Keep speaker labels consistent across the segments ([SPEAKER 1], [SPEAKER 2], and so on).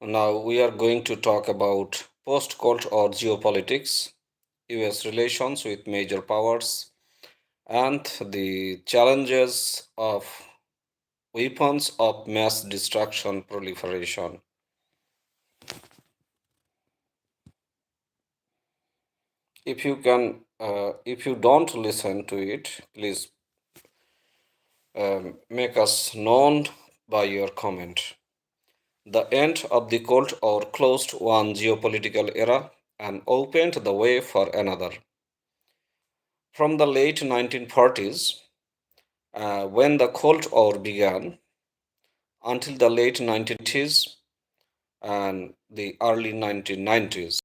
[SPEAKER 1] Now we are going to talk about post-Cold War geopolitics, US relations with major powers, and the challenges of weapons of mass destruction proliferation. If you don't listen to it, please make us known by your comment. The end of the Cold War closed one geopolitical era and opened the way for another. From the late 1940s, when the Cold War began, until the late 1980s and the early 1990s,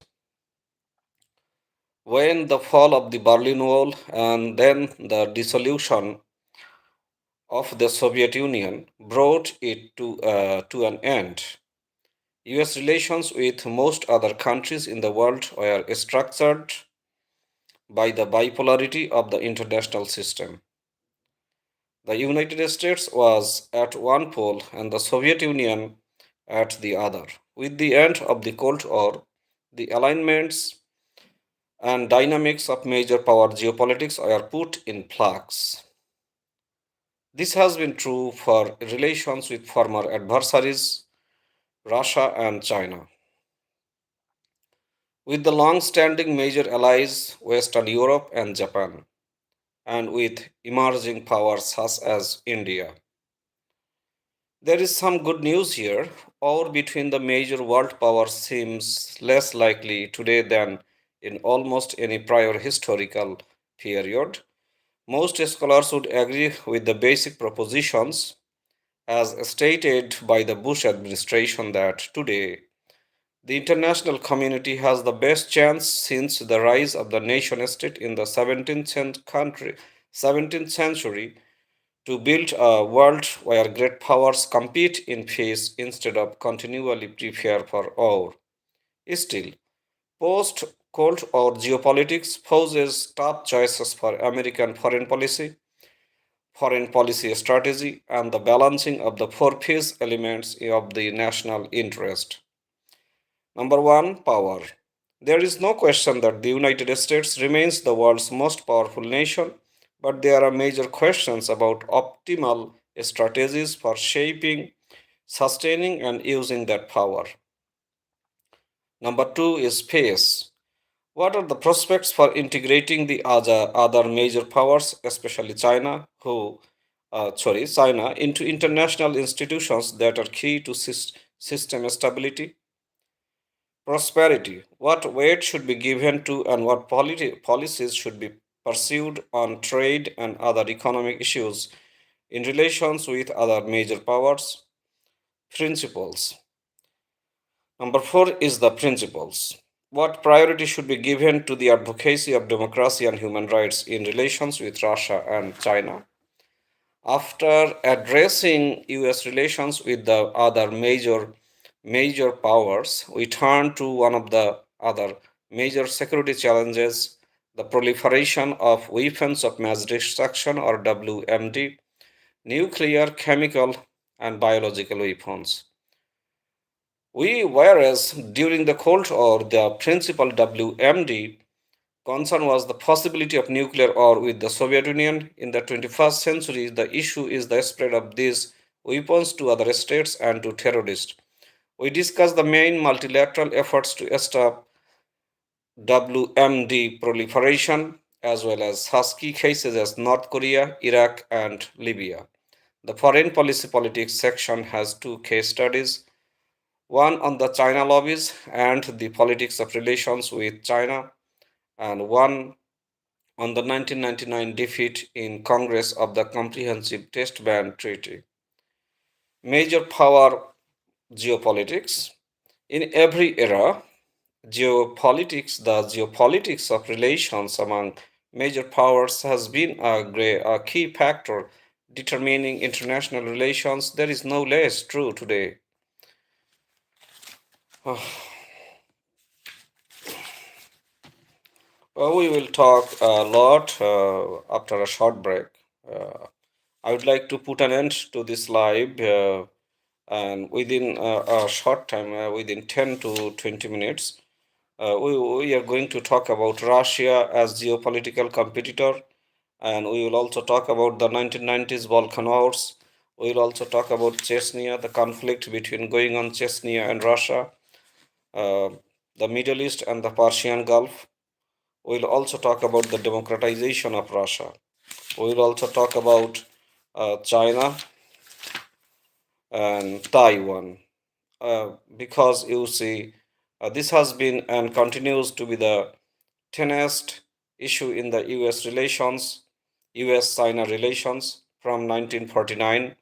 [SPEAKER 1] when the fall of the Berlin Wall and then the dissolution of the Soviet Union brought it to an end. US relations with most other countries in the world were structured by the bipolarity of the international system. The United States was at one pole and the Soviet Union at the other. With the end of the Cold War, the alignments and dynamics of major power geopolitics are put in flux. This has been true for relations with former adversaries, Russia and China. With the long standing major allies, Western Europe and Japan, and with emerging powers such as India. There is some good news here. War between the major world powers seems less likely today than in almost any prior historical period. Most scholars would agree with the basic propositions as stated by the Bush administration that today the international community has the best chance since the rise of the nation state in the 17th century to build a world where great powers compete in peace instead of continually prepare for war. Still, post Cold War geopolitics poses tough choices for American foreign policy strategy, and the balancing of the four phase elements of the national interest. Number one, power. There is no question that the United States remains the world's most powerful nation, but there are major questions about optimal strategies for shaping, sustaining, and using that power. Number two is space. What are the prospects for integrating the other major powers, especially China, into international institutions that are key to system stability? Prosperity. What weight should be given to and what policies should be pursued on trade and other economic issues in relations with other major powers? Principles. Number four is the principles. What priority should be given to the advocacy of democracy and human rights in relations with Russia and China? After addressing US relations with the other major powers, we turn to one of the other major security challenges, the proliferation of weapons of mass destruction or WMD, nuclear, chemical, and biological weapons. Whereas during the Cold War, the principal WMD concern was the possibility of nuclear war with the Soviet Union. In the 21st century, the issue is the spread of these weapons to other states and to terrorists. We discussed the main multilateral efforts to stop WMD proliferation, as well as such cases as North Korea, Iraq, and Libya. The foreign policy politics section has two case studies, one on the China lobbies and the politics of relations with China, and one on the 1999 defeat in Congress of the Comprehensive Test Ban Treaty. Major power geopolitics. In every era, the geopolitics of relations among major powers has been a key factor determining international relations. There is no less true today. We will talk a lot after a short break. I would like to put an end to this live and within a short time, within 10 to 20 minutes, we are going to talk about Russia as geopolitical competitor, and we will also talk about the 1990s Balkan Wars. We will also talk about Chechnya, the conflict between going on Chechnya and Russia, uh, the Middle East and the Persian Gulf. We will also talk about the democratization of Russia. We will also talk about China and Taiwan, because you see, this has been and continues to be the tenest issue in the US China relations from 1949,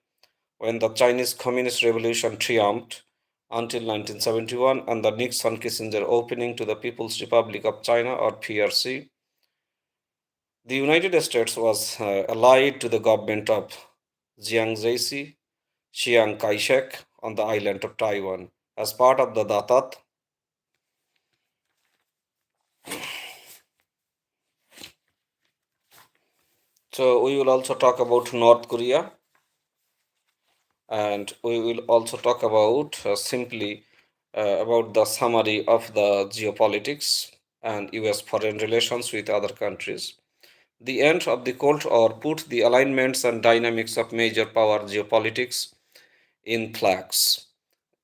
[SPEAKER 1] when the Chinese Communist Revolution triumphed, until 1971 and the Nixon Kissinger opening to the People's Republic of China, or PRC. The United States was allied to the government of Jiang Zeisi, Chiang Kai shek on the island of Taiwan as part of the Datat. So, we will also talk about North Korea, and we will also talk about simply about the summary of the geopolitics and US foreign relations with other countries. The end of the Cold War put the alignments and dynamics of major power geopolitics in flux.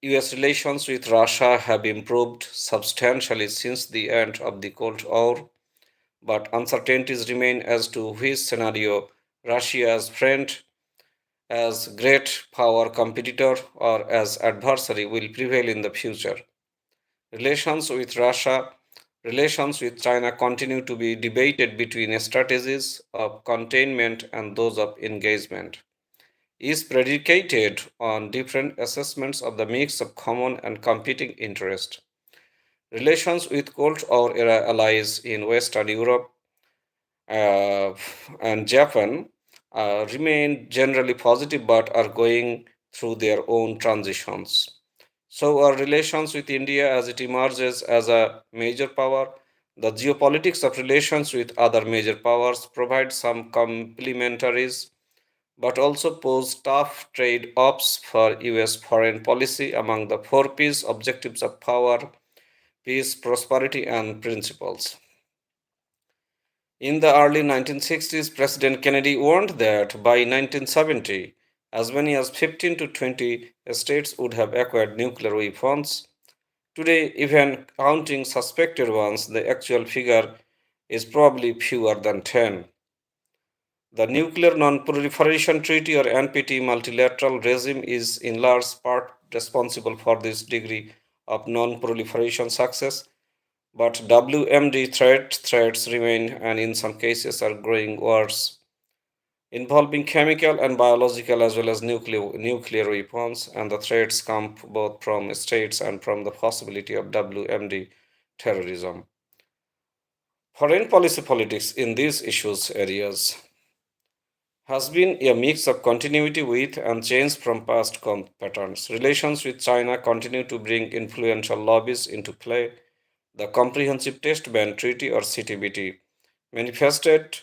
[SPEAKER 1] US relations with Russia have improved substantially since the end of the Cold War, but uncertainties remain as to which scenario, Russia as friend, as great power competitor, or as adversary, will prevail in the future. Relations with Russia, relations with China continue to be debated between strategies of containment and those of engagement, is predicated on different assessments of the mix of common and competing interests. Relations with Cold War era allies in Western Europe uh, and Japan remain generally positive but are going through their own transitions. So, our relations with India as it emerges as a major power, the geopolitics of relations with other major powers provide some complementaries but also pose tough trade offs for US foreign policy among the four P's objectives of power, peace, prosperity, and principles. In the early 1960s, President Kennedy warned that by 1970, as many as 15 to 20 states would have acquired nuclear weapons. Today, even counting suspected ones, the actual figure is probably fewer than 10. The Nuclear Non-Proliferation Treaty, or NPT, multilateral regime is in large part responsible for this degree of non-proliferation success, but WMD threats remain and in some cases are growing worse, involving chemical and biological as well as nuclear weapons, and the threats come both from states and from the possibility of WMD terrorism. Foreign policy politics in these issues areas has been a mix of continuity with and change from past patterns. Relations with China continue to bring influential lobbies into play. The Comprehensive Test Ban Treaty, or CTBT, manifested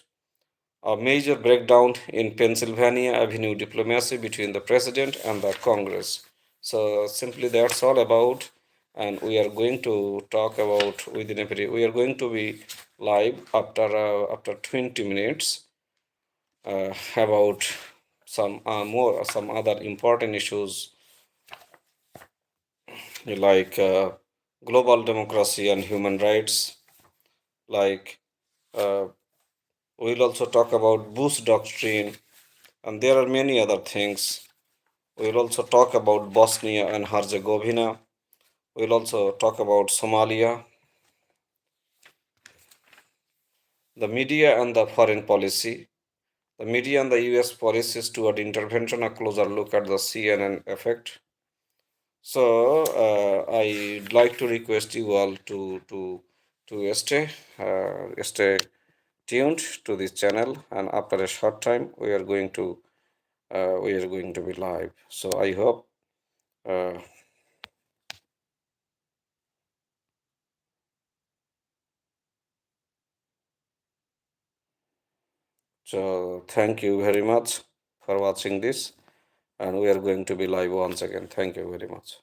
[SPEAKER 1] a major breakdown in Pennsylvania Avenue diplomacy between the president and the Congress. So simply that's all about, and we are going to talk about within a period. We are going to be live after 20 minutes about some other important issues like global democracy and human rights. Like uh, we'll also talk about Bush doctrine, and there are many other things. We'll also talk about Bosnia and Herzegovina. We'll also talk about Somalia, the media and the foreign policy. The media and the US policies toward intervention, a closer look at the CNN effect. So I'd like to request you all to stay tuned to this channel, and after a short time we are going to be live. So I hope. So thank you very much for watching this, and we are going to be live once again. Thank you very much.